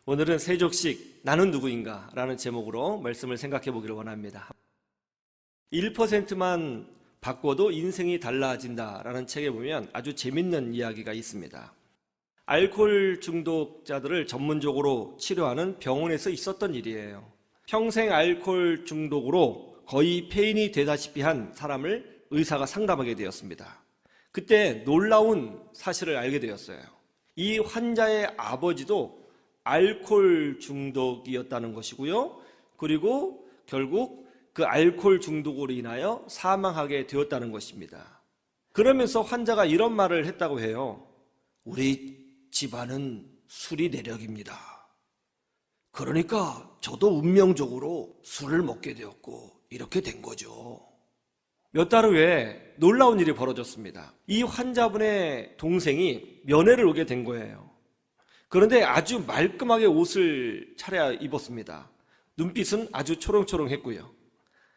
오늘은 세족식 나는 누구인가 라는 제목으로 말씀을 생각해 보기를 원합니다. 1%만 바꿔도 인생이 달라진다 라는 책에 보면 아주 재밌는 이야기가 있습니다. 알코올 중독자들을 전문적으로 치료하는 병원에서 있었던 일이에요. 평생 알코올 중독으로 거의 폐인이 되다시피 한 사람을 의사가 상담하게 되었습니다. 그때 놀라운 사실을 알게 되었어요. 이 환자의 아버지도 알코올 중독이었다는 것이고요. 그리고 결국 그 알코올 중독으로 인하여 사망하게 되었다는 것입니다. 그러면서 환자가 이런 말을 했다고 해요. 우리 집안은 술이 내력입니다. 그러니까 저도 운명적으로 술을 먹게 되었고 이렇게 된 거죠. 몇 달 후에 놀라운 일이 벌어졌습니다. 이 환자분의 동생이 면회를 오게 된 거예요. 그런데 아주 말끔하게 옷을 차려 입었습니다. 눈빛은 아주 초롱초롱했고요.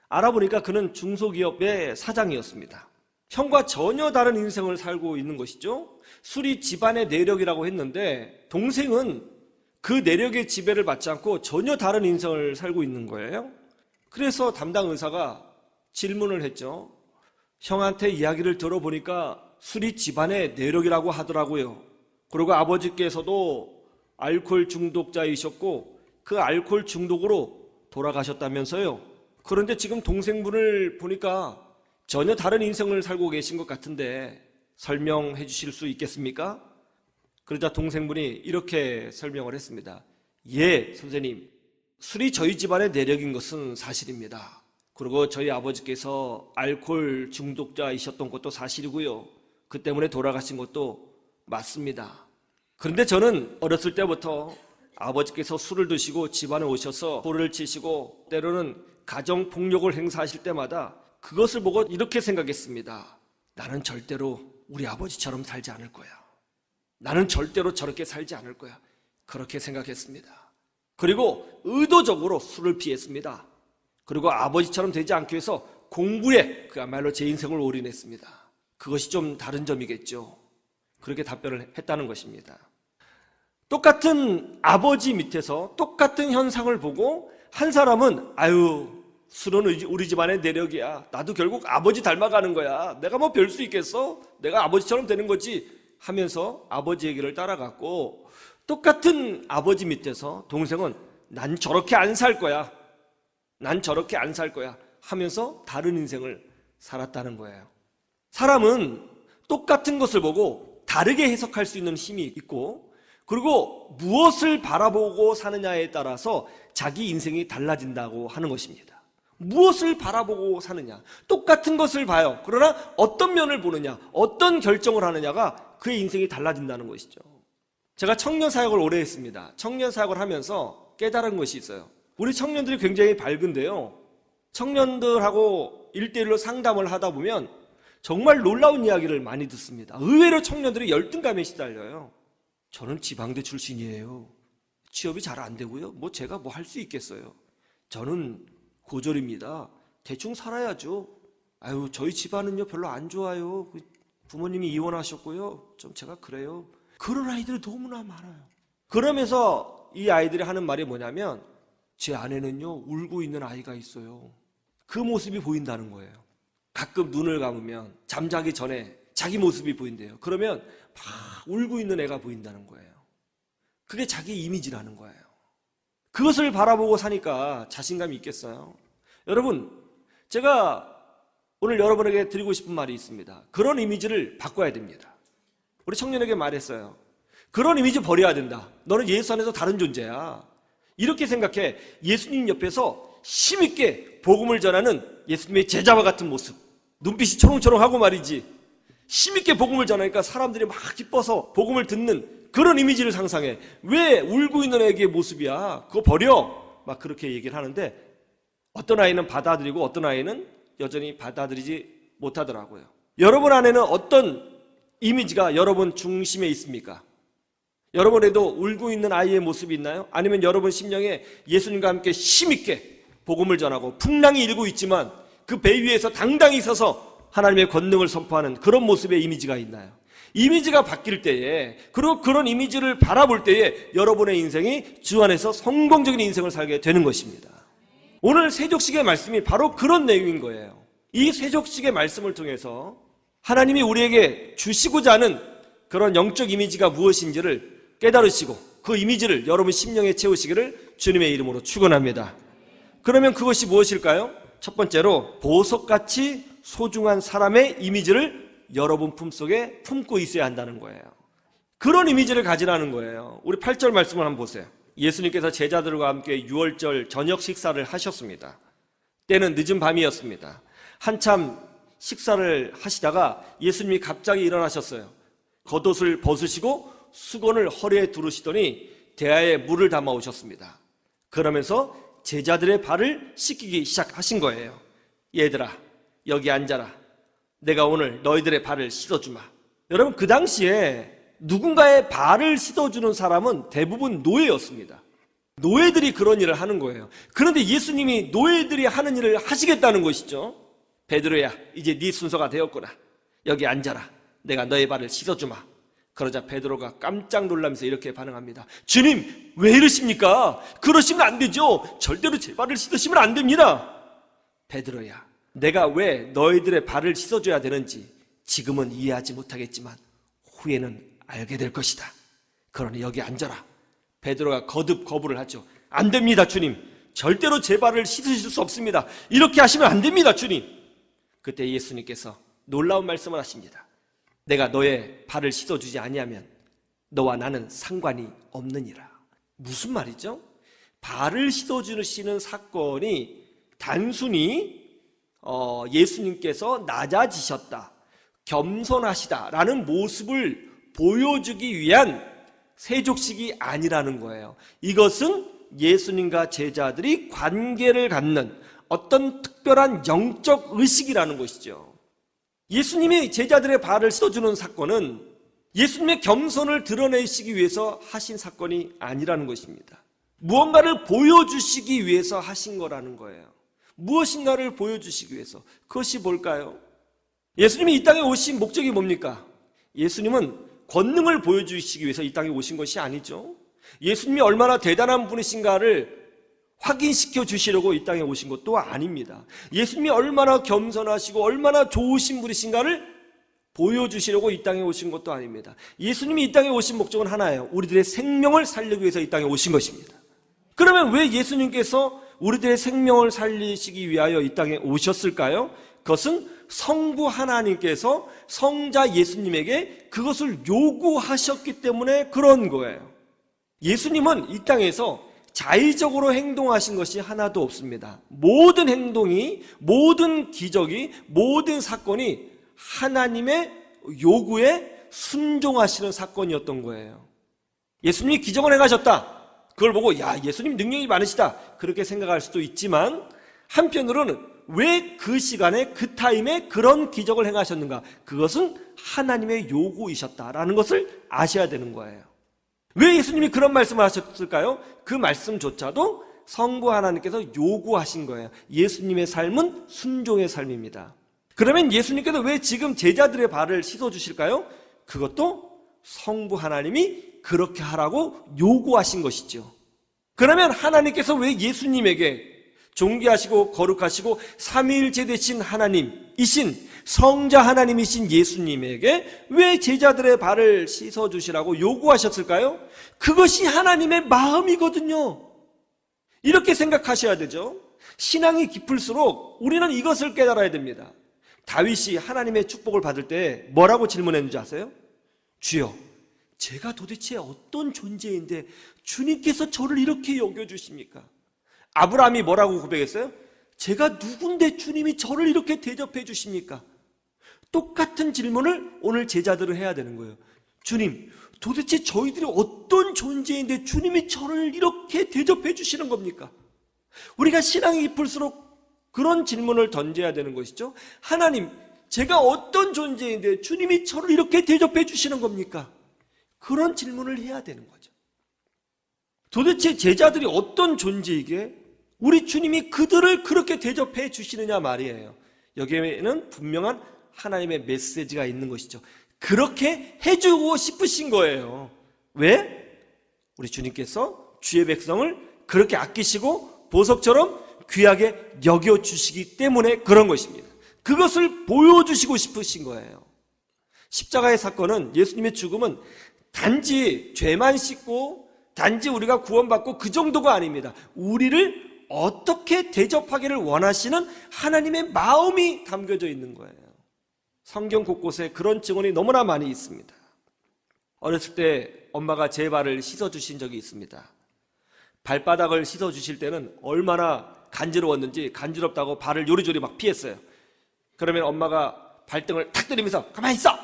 알아보니까 그는 중소기업의 사장이었습니다. 형과 전혀 다른 인생을 살고 있는 것이죠. 술이 집안의 내력이라고 했는데 동생은 그 내력의 지배를 받지 않고 전혀 다른 인생을 살고 있는 거예요. 그래서 담당 의사가 질문을 했죠. 형한테 이야기를 들어보니까 술이 집안의 내력이라고 하더라고요. 그리고 아버지께서도 알코올 중독자이셨고 그 알코올 중독으로 돌아가셨다면서요. 그런데 지금 동생분을 보니까 전혀 다른 인생을 살고 계신 것 같은데 설명해 주실 수 있겠습니까? 그러자 동생분이 이렇게 설명을 했습니다. 예, 선생님. 술이 저희 집안의 내력인 것은 사실입니다. 그리고 저희 아버지께서 알코올 중독자이셨던 것도 사실이고요. 그 때문에 돌아가신 것도 맞습니다. 그런데 저는 어렸을 때부터 아버지께서 술을 드시고 집안에 오셔서 소리를 치시고 때로는 가정폭력을 행사하실 때마다 그것을 보고 이렇게 생각했습니다. 나는 절대로 우리 아버지처럼 살지 않을 거야. 나는 절대로 저렇게 살지 않을 거야. 그렇게 생각했습니다. 그리고 의도적으로 술을 피했습니다. 그리고 아버지처럼 되지 않기 위해서 공부에 그야말로 제 인생을 올인했습니다. 그것이 좀 다른 점이겠죠. 그렇게 답변을 했다는 것입니다. 똑같은 아버지 밑에서 똑같은 현상을 보고 한 사람은 술은 우리 집안의 내력이야. 나도 결국 아버지 닮아가는 거야. 내가 뭐 별 수 있겠어? 내가 아버지처럼 되는 거지 하면서 아버지 얘기를 따라갔고, 똑같은 아버지 밑에서 동생은 난 저렇게 안 살 거야. 난 저렇게 안 살 거야 하면서 다른 인생을 살았다는 거예요. 사람은 똑같은 것을 보고 다르게 해석할 수 있는 힘이 있고, 그리고 무엇을 바라보고 사느냐에 따라서 자기 인생이 달라진다고 하는 것입니다. 무엇을 바라보고 사느냐, 똑같은 것을 봐요. 그러나 어떤 면을 보느냐, 어떤 결정을 하느냐가 그의 인생이 달라진다는 것이죠. 제가 청년 사역을 오래 했습니다. 청년 사역을 하면서 깨달은 것이 있어요. 우리 청년들이 굉장히 밝은데요, 청년들하고 1대1로 상담을 하다 보면 정말 놀라운 이야기를 많이 듣습니다. 의외로 청년들이 열등감에 시달려요. 저는 지방대 출신이에요. 취업이 잘 안 되고요. 제가 할 수 있겠어요. 저는 고졸입니다. 대충 살아야죠. 저희 집안은요 별로 안 좋아요. 부모님이 이혼하셨고요. 좀 제가 그래요. 그런 아이들이 너무나 많아요. 그러면서 이 아이들이 하는 말이 뭐냐면, 제 안에는요 울고 있는 아이가 있어요. 그 모습이 보인다는 거예요. 가끔 눈을 감으면 잠자기 전에 자기 모습이 보인대요. 그러면 막 울고 있는 애가 보인다는 거예요. 그게 자기 이미지라는 거예요. 그것을 바라보고 사니까 자신감이 있겠어요? 여러분, 제가 오늘 여러분에게 드리고 싶은 말이 있습니다. 그런 이미지를 바꿔야 됩니다. 우리 청년에게 말했어요. 그런 이미지 버려야 된다. 너는 예수 안에서 다른 존재야. 이렇게 생각해. 예수님 옆에서 힘있게 복음을 전하는 예수님의 제자와 같은 모습, 눈빛이 초롱초롱하고 말이지, 힘있게 복음을 전하니까 사람들이 막 기뻐서 복음을 듣는 그런 이미지를 상상해. 왜 울고 있는 애의 모습이야? 그거 버려. 막 그렇게 얘기를 하는데, 어떤 아이는 받아들이고 어떤 아이는 여전히 받아들이지 못하더라고요. 여러분 안에는 어떤 이미지가 여러분 중심에 있습니까? 여러분에도 울고 있는 아이의 모습이 있나요? 아니면 여러분 심령에 예수님과 함께 힘있게 복음을 전하고 풍랑이 일고 있지만 그 배 위에서 당당히 서서 하나님의 권능을 선포하는 그런 모습의 이미지가 있나요? 이미지가 바뀔 때에, 그리고 그런 이미지를 바라볼 때에 여러분의 인생이 주 안에서 성공적인 인생을 살게 되는 것입니다. 오늘 세족식의 말씀이 바로 그런 내용인 거예요. 이 세족식의 말씀을 통해서 하나님이 우리에게 주시고자 하는 그런 영적 이미지가 무엇인지를 깨달으시고 그 이미지를 여러분 심령에 채우시기를 주님의 이름으로 축원합니다. 그러면 그것이 무엇일까요? 첫 번째로 보석같이 소중한 사람의 이미지를 여러분 품속에 품고 있어야 한다는 거예요. 그런 이미지를 가지라는 거예요. 우리 8절 말씀을 한번 보세요. 예수님께서 제자들과 함께 유월절 저녁 식사를 하셨습니다. 때는 늦은 밤이었습니다. 한참 식사를 하시다가 예수님이 갑자기 일어나셨어요. 겉옷을 벗으시고 수건을 허리에 두르시더니 대야에 물을 담아 오셨습니다. 그러면서 제자들의 발을 씻기기 시작하신 거예요. 얘들아, 여기 앉아라. 내가 오늘 너희들의 발을 씻어주마. 여러분, 그 당시에 누군가의 발을 씻어주는 사람은 대부분 노예였습니다. 노예들이 그런 일을 하는 거예요. 그런데 예수님이 노예들이 하는 일을 하시겠다는 것이죠. 베드로야, 이제 네 순서가 되었구나. 여기 앉아라. 내가 너의 발을 씻어주마. 그러자 베드로가 깜짝 놀라면서 이렇게 반응합니다. 주님, 왜 이러십니까? 그러시면 안 되죠. 절대로 제 발을 씻으시면 안 됩니다. 베드로야, 내가 왜 너희들의 발을 씻어줘야 되는지 지금은 이해하지 못하겠지만 후에는 알게 될 것이다. 그러니 여기 앉아라. 베드로가 거듭 거부를 하죠. 안 됩니다, 주님. 절대로 제 발을 씻으실 수 없습니다. 이렇게 하시면 안 됩니다, 주님. 그때 예수님께서 놀라운 말씀을 하십니다. 내가 너의 발을 씻어주지 아니하면 너와 나는 상관이 없느니라. 무슨 말이죠? 발을 씻어주시는 사건이 단순히 예수님께서 낮아지셨다, 겸손하시다라는 모습을 보여주기 위한 세족식이 아니라는 거예요. 이것은 예수님과 제자들이 관계를 갖는 어떤 특별한 영적 의식이라는 것이죠. 예수님이 제자들의 발을 씻어주는 사건은 예수님의 겸손을 드러내시기 위해서 하신 사건이 아니라는 것입니다. 무언가를 보여주시기 위해서 하신 거라는 거예요. 무엇인가를 보여주시기 위해서. 그것이 뭘까요? 예수님이 이 땅에 오신 목적이 뭡니까? 예수님은 권능을 보여주시기 위해서 이 땅에 오신 것이 아니죠. 예수님이 얼마나 대단한 분이신가를 확인시켜 주시려고 이 땅에 오신 것도 아닙니다. 예수님이 얼마나 겸손하시고 얼마나 좋으신 분이신가를 보여주시려고 이 땅에 오신 것도 아닙니다. 예수님이 이 땅에 오신 목적은 하나예요. 우리들의 생명을 살리기 위해서 이 땅에 오신 것입니다. 그러면 왜 예수님께서 우리들의 생명을 살리시기 위하여 이 땅에 오셨을까요? 그것은 성부 하나님께서 성자 예수님에게 그것을 요구하셨기 때문에 그런 거예요. 예수님은 이 땅에서 자의적으로 행동하신 것이 하나도 없습니다. 모든 행동이, 모든 기적이, 모든 사건이 하나님의 요구에 순종하시는 사건이었던 거예요. 예수님이 기적을 행하셨다. 그걸 보고 야, 예수님 능력이 많으시다. 그렇게 생각할 수도 있지만 한편으로는 왜 그 시간에 그 타임에 그런 기적을 행하셨는가? 그것은 하나님의 요구이셨다라는 것을 아셔야 되는 거예요. 왜 예수님이 그런 말씀을 하셨을까요? 그 말씀조차도 성부 하나님께서 요구하신 거예요. 예수님의 삶은 순종의 삶입니다. 그러면 예수님께서 왜 지금 제자들의 발을 씻어주실까요? 그것도 성부 하나님이 그렇게 하라고 요구하신 것이죠. 그러면 하나님께서 왜 예수님에게 존귀하시고 거룩하시고 삼위일체 되신 하나님이신 성자 하나님이신 예수님에게 왜 제자들의 발을 씻어주시라고 요구하셨을까요? 그것이 하나님의 마음이거든요. 이렇게 생각하셔야 되죠. 신앙이 깊을수록 우리는 이것을 깨달아야 됩니다. 다윗이 하나님의 축복을 받을 때 뭐라고 질문했는지 아세요? 주여, 제가 도대체 어떤 존재인데 주님께서 저를 이렇게 여겨주십니까? 아브라함이 뭐라고 고백했어요? 제가 누군데 주님이 저를 이렇게 대접해 주십니까? 똑같은 질문을 오늘 제자들은 해야 되는 거예요. 주님, 도대체 저희들이 어떤 존재인데 주님이 저를 이렇게 대접해 주시는 겁니까? 우리가 신앙이 깊을수록 그런 질문을 던져야 되는 것이죠. 하나님, 제가 어떤 존재인데 주님이 저를 이렇게 대접해 주시는 겁니까? 그런 질문을 해야 되는 거죠. 도대체 제자들이 어떤 존재이기에 우리 주님이 그들을 그렇게 대접해 주시느냐 말이에요. 여기에는 분명한 하나님의 메시지가 있는 것이죠. 그렇게 해주고 싶으신 거예요. 왜? 우리 주님께서 주의 백성을 그렇게 아끼시고 보석처럼 귀하게 여겨주시기 때문에 그런 것입니다. 그것을 보여주시고 싶으신 거예요. 십자가의 사건은, 예수님의 죽음은 단지 죄만 씻고 단지 우리가 구원받고 그 정도가 아닙니다. 우리를 어떻게 대접하기를 원하시는 하나님의 마음이 담겨져 있는 거예요. 성경 곳곳에 그런 증언이 너무나 많이 있습니다. 어렸을 때 엄마가 제 발을 씻어주신 적이 있습니다. 발바닥을 씻어주실 때는 얼마나 간지러웠는지, 간지럽다고 발을 요리조리 막 피했어요. 그러면 엄마가 발등을 탁 때리면서 가만히 있어!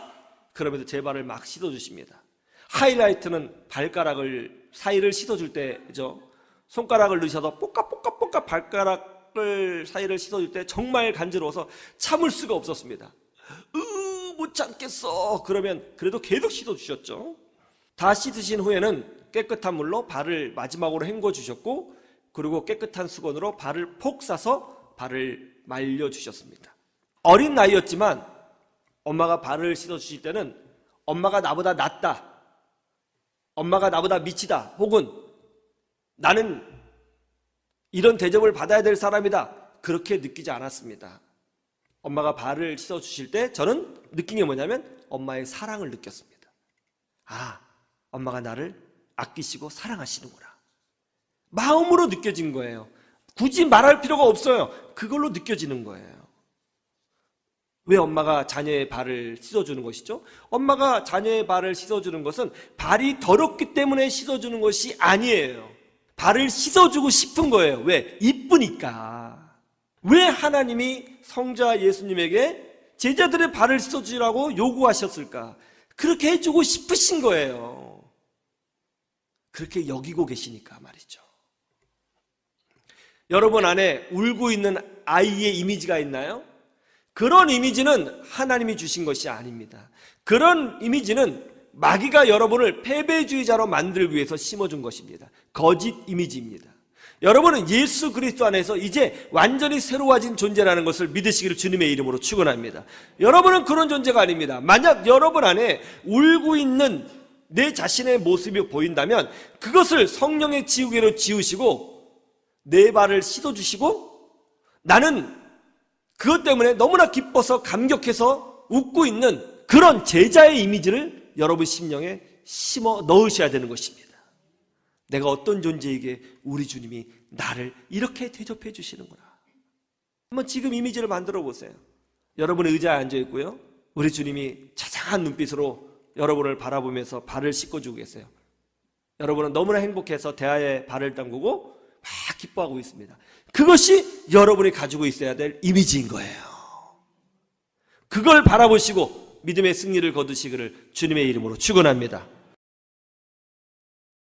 그러면서 제 발을 막 씻어주십니다. 하이라이트는 발가락을 사이를 씻어줄 때죠. 손가락을 넣으셔서 뽀까뽀까뽀까 발가락을 사이를 씻어줄 때 정말 간지러워서 참을 수가 없었습니다. 못 참겠어. 그러면 그래도 계속 씻어주셨죠. 다 씻으신 후에는 깨끗한 물로 발을 마지막으로 헹궈주셨고, 그리고 깨끗한 수건으로 발을 폭 싸서 발을 말려주셨습니다. 어린 나이였지만 엄마가 발을 씻어주실 때는 엄마가 나보다 낫다, 엄마가 나보다 미치다, 혹은 나는 이런 대접을 받아야 될 사람이다, 그렇게 느끼지 않았습니다. 엄마가 발을 씻어주실 때 저는 느낀 게 뭐냐면 엄마의 사랑을 느꼈습니다. 아, 엄마가 나를 아끼시고 사랑하시는구나. 마음으로 느껴진 거예요. 굳이 말할 필요가 없어요. 그걸로 느껴지는 거예요. 왜 엄마가 자녀의 발을 씻어주는 것이죠? 엄마가 자녀의 발을 씻어주는 것은 발이 더럽기 때문에 씻어주는 것이 아니에요. 발을 씻어주고 싶은 거예요. 왜? 이쁘니까. 왜 하나님이 성자 예수님에게 제자들의 발을 씻어주라고 요구하셨을까? 그렇게 해주고 싶으신 거예요. 그렇게 여기고 계시니까 말이죠. 여러분 안에 울고 있는 아이의 이미지가 있나요? 그런 이미지는 하나님이 주신 것이 아닙니다. 그런 이미지는 마귀가 여러분을 패배주의자로 만들기 위해서 심어준 것입니다. 거짓 이미지입니다. 여러분은 예수 그리스도 안에서 이제 완전히 새로워진 존재라는 것을 믿으시기를 주님의 이름으로 축원합니다. 여러분은 그런 존재가 아닙니다. 만약 여러분 안에 울고 있는 내 자신의 모습이 보인다면 그것을 성령의 지우개로 지우시고 내 발을 씻어주시고 나는 그것 때문에 너무나 기뻐서 감격해서 웃고 있는 그런 제자의 이미지를 여러분 심령에 심어 넣으셔야 되는 것입니다. 내가 어떤 존재에게 우리 주님이 나를 이렇게 대접해 주시는구나. 한번 지금 이미지를 만들어 보세요. 여러분의 의자에 앉아 있고요, 우리 주님이 자상한 눈빛으로 여러분을 바라보면서 발을 씻겨주고 계세요. 여러분은 너무나 행복해서 대야에 발을 담그고 막 기뻐하고 있습니다. 그것이 여러분이 가지고 있어야 될 이미지인 거예요. 그걸 바라보시고 믿음의 승리를 거두시기를 주님의 이름으로 축원합니다.